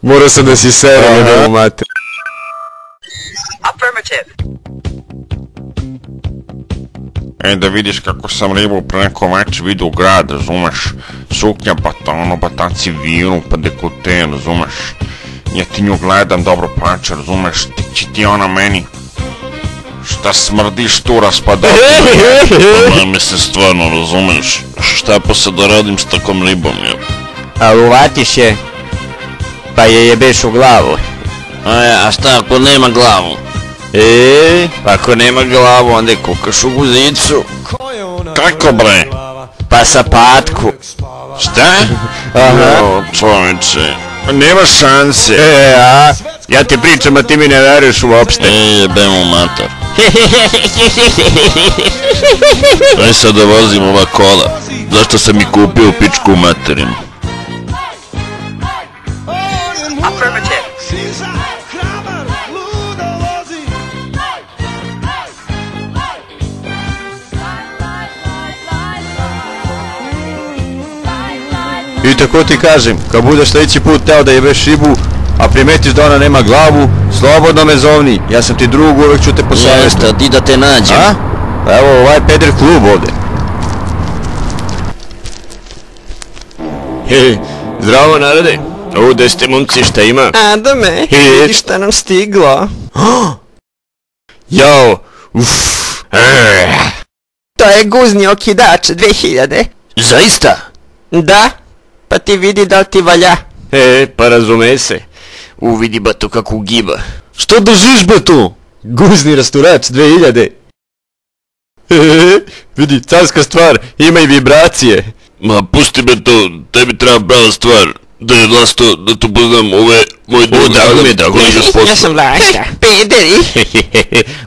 Morao sam da si serem, jebemo mater. Da vidiš kako sam ribu pre neko meč vidio u grad, razumeš? Suknja, bataci viru, pa dekolte, razumeš? Ja ti nju gledam, dobro plače, razumeš? Ti ti ona meni. Šta smrdiš tu raspadati? Me se stvarno, razumeš? Šta pa sad da radim s takom ribom, jel? Ali uvatiš je, pa je jebeš u glavu. A šta ako nema glavu? Pa ako nema glavu, onda je kukaš u guzicu. Kako bre? Pa sa patku. Šta? Aha. Čoveče. Nema šanse. Ja ti pričam, a ti mi ne veruješ uopšte. Jebemo mater. Aj sad da vozim ova kola. Zašto sam mi kupio pičku materinu? I tako ti kažem, kad budeš sljedeći put teo da jebeš ribu, a primetiš da ona nema glavu, slobodno me zovni, ja sam ti drug, uvek ću te posavjetiti. Jeste, di da te nađem? Pa evo, ovaj peder klub ovde. Zdravo narode, ovdje ste momci, šta ima? Adame, vidi šta nam stiglo. Jao, To je guzni okidač 2000. zaista? Da, pa ti vidi da li ti valja. Pa razume se. Vidi ba to kako giba. Što držiš be tu? Guzni rasturač 2000. Vidi, carska stvar, ima i vibracije. Ma pusti me to, tebi treba prava stvar. Da je Vlasto, da tu poznam ove moj drug. Drago mi je. Ja sam Vlaška, pederi.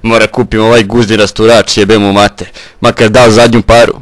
Mora kupim ovaj guzni rasturač, jebem mu mater. Makar dao zadnju paru.